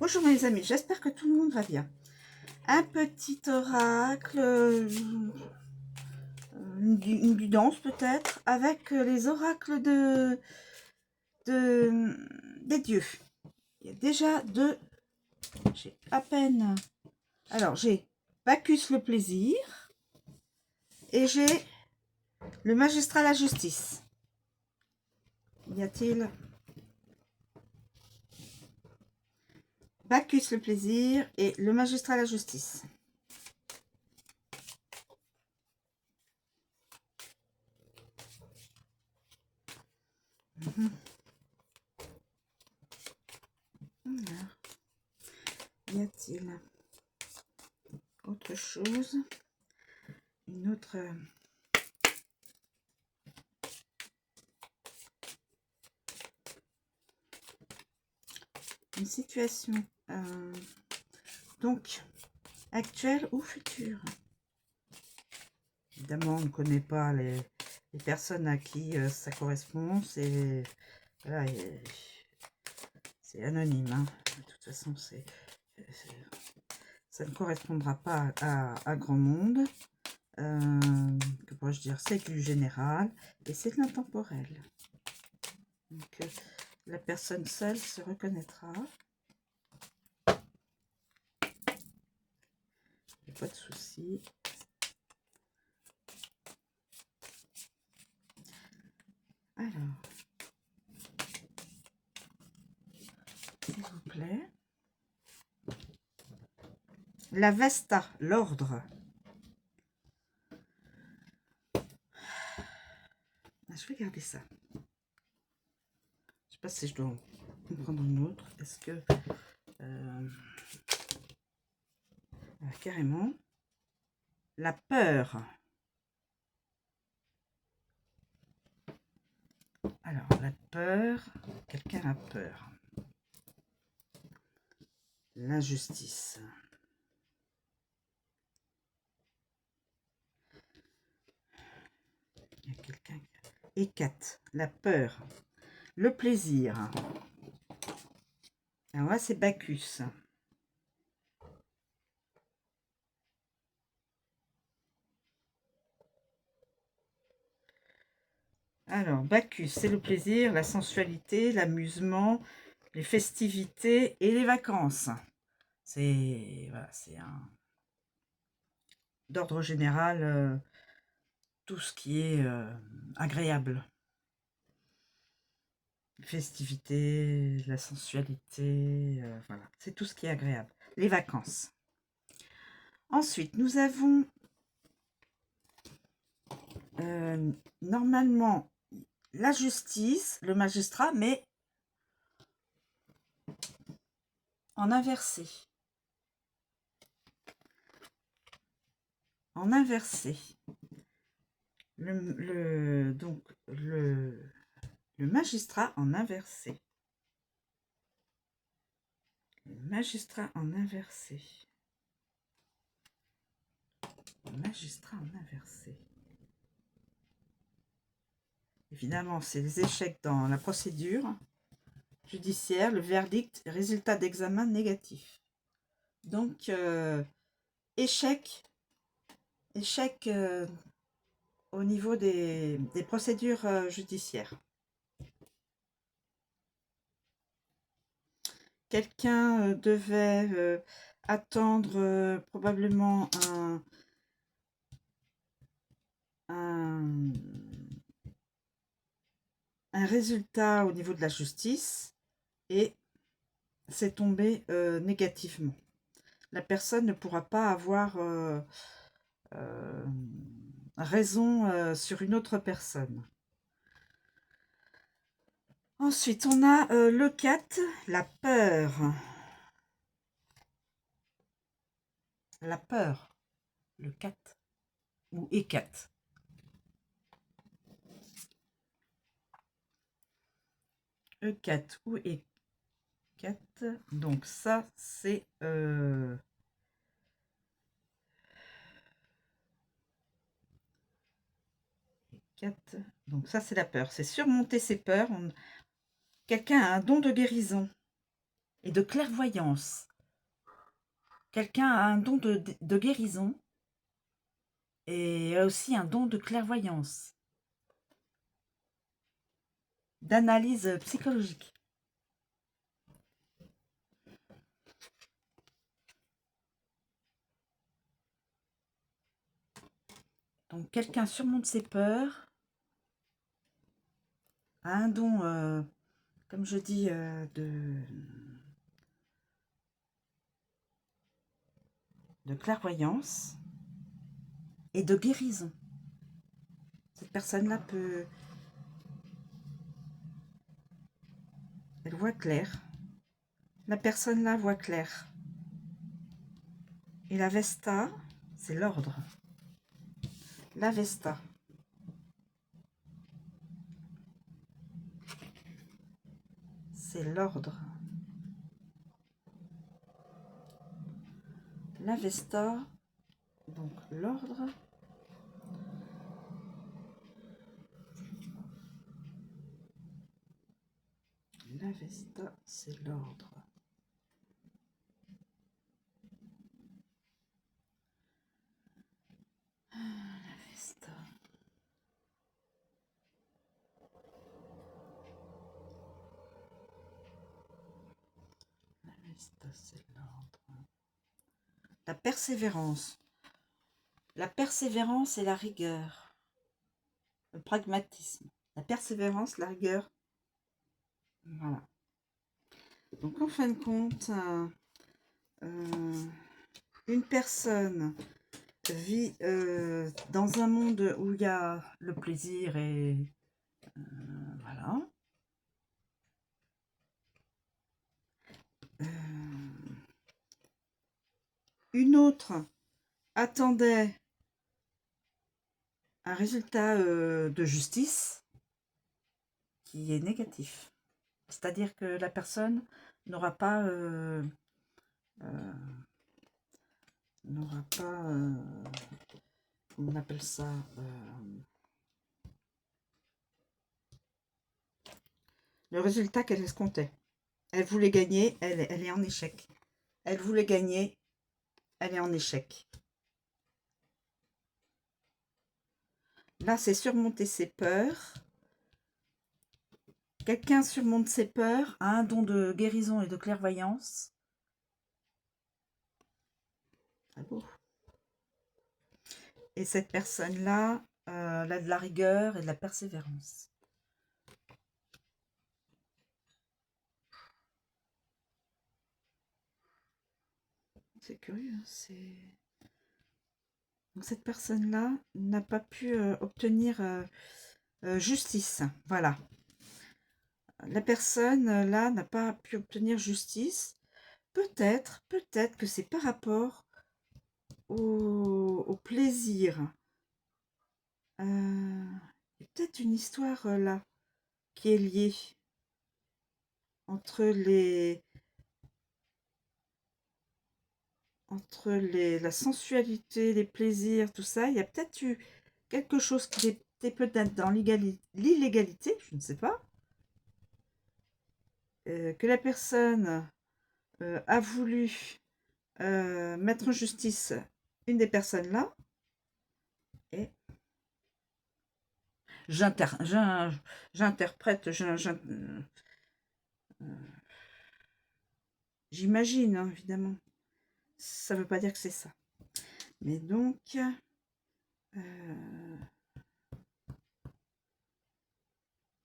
Bonjour mes amis, j'espère que tout le monde va bien. Un petit oracle, une guidance peut-être, avec les oracles des dieux. Il y a déjà deux, j'ai à peine... Alors j'ai Bacchus le plaisir et j'ai le magistrat la justice. Y a-t-il... Bacchus le plaisir et le magistrat la justice. Alors, y a-t-il autre chose? Une autre... Une situation donc actuelle ou future. Évidemment, on ne connaît pas les personnes à qui ça correspond. C'est voilà, c'est anonyme. Hein. De toute façon, ça ne correspondra pas à grand monde. Que pourrais-je dire? C'est du général et c'est de l'intemporel. Donc, la personne seule se reconnaîtra. Il n'y a pas de souci. Alors, s'il vous plaît. La Vesta, l'ordre. Je vais garder ça. Je ne sais pas si je dois en prendre une autre. Est-ce que... carrément. La peur. Alors, la peur. Quelqu'un a peur. L'injustice. Il y a quelqu'un qui... Hécate. La peur. Le plaisir. Alors là, c'est Bacchus. Alors, Bacchus, c'est le plaisir, la sensualité, l'amusement, les festivités et les vacances. C'est voilà, c'est un d'ordre général, tout ce qui est agréable. Festivité, la sensualité, voilà, c'est tout ce qui est agréable. Les vacances. Ensuite, nous avons normalement la justice, le magistrat, mais en inversé. En inversé. Donc, le magistrat en inversé. Le magistrat en inversé. Le magistrat en inversé. Évidemment, c'est les échecs dans la procédure judiciaire, le verdict, résultat d'examen négatif. Donc, échec au niveau des procédures judiciaires. Quelqu'un devait attendre probablement un résultat au niveau de la justice et c'est tombé négativement. La personne ne pourra pas avoir raison sur une autre personne. Ensuite, on a le 4, la peur. La peur, le 4 ou Hécate. E4 ou E4. Donc ça, c'est... Donc ça, c'est la peur. C'est surmonter ses peurs. Quelqu'un a un don de guérison. et de clairvoyance. Quelqu'un a un don de guérison et a aussi un don de clairvoyance, d'analyse psychologique. Donc quelqu'un surmonte ses peurs, a un don, comme je dis, de clairvoyance et de guérison. Cette personne-là peut... Elle voit clair. La personne-là voit clair. Et la Vesta, c'est l'ordre. La Vesta. C'est l'ordre. La Vesta, donc l'ordre. La Vesta, c'est l'ordre. La Vesta. La Vesta, c'est l'ordre. La persévérance. La persévérance et la rigueur. Le pragmatisme. La persévérance, la rigueur. Voilà. Donc en fin de compte, une personne vit dans un monde où il y a le plaisir et voilà. Une autre attendait un résultat de justice qui est négatif. C'est-à-dire que la personne n'aura pas on appelle ça le résultat qu'elle escomptait. Elle voulait gagner, elle est en échec. Elle voulait gagner, elle est en échec. Là, c'est surmonter ses peurs. Quelqu'un surmonte ses peurs, a un don de guérison et de clairvoyance. Ah bon. Et cette personne-là, elle a de la rigueur et de la persévérance. C'est curieux, c'est... Donc cette personne-là n'a pas pu obtenir justice. Voilà. La personne, là, n'a pas pu obtenir justice. Peut-être que c'est par rapport au plaisir. Il y a peut-être une histoire là qui est liée entre la sensualité, les plaisirs, tout ça. Il y a peut-être eu quelque chose qui était peut-être dans l'illégalité, je ne sais pas. Que la personne a voulu mettre en justice une des personnes là. Et j'interprète, j'imagine, hein, évidemment. Ça ne veut pas dire que c'est ça. Mais donc,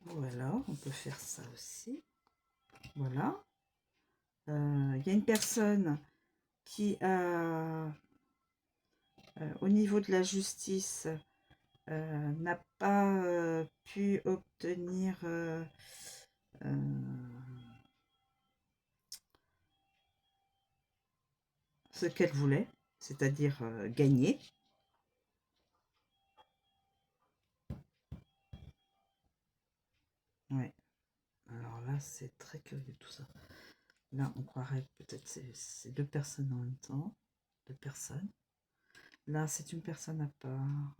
voilà, on peut faire ça aussi. Voilà. Il y a une personne qui a, au niveau de la justice, n'a pas pu obtenir ce qu'elle voulait, c'est-à-dire gagner. Ouais. Alors là, c'est très curieux tout ça. Là, on croirait peut-être c'est deux personnes en même temps. Deux personnes. Là, c'est une personne à part.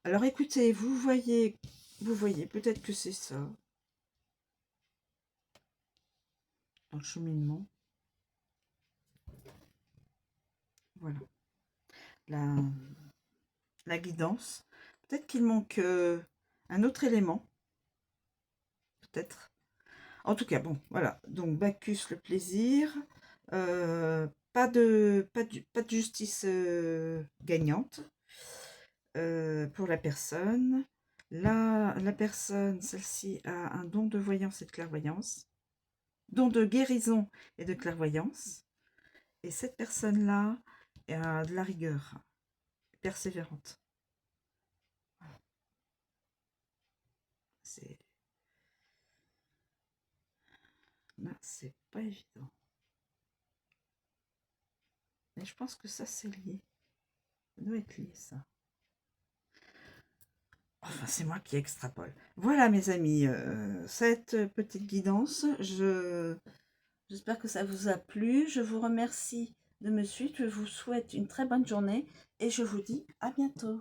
Alors écoutez, vous voyez peut-être que c'est ça. dans le cheminement. Voilà. La guidance. Peut-être qu'il manque un autre élément. Peut-être. En tout cas, bon, voilà. Donc, Bacchus, le plaisir. Pas de justice gagnante pour la personne. Là, la personne, celle-ci, a un don de voyance et de clairvoyance. Don de guérison et de clairvoyance. Et cette personne-là a de la rigueur, persévérante. Là, c'est pas évident. Mais je pense que ça, c'est lié. Ça doit être lié, ça. Enfin, c'est moi qui extrapole. Voilà, mes amis, cette petite guidance, j'espère que ça vous a plu. Je vous remercie de me suivre. Je vous souhaite une très bonne journée et je vous dis à bientôt.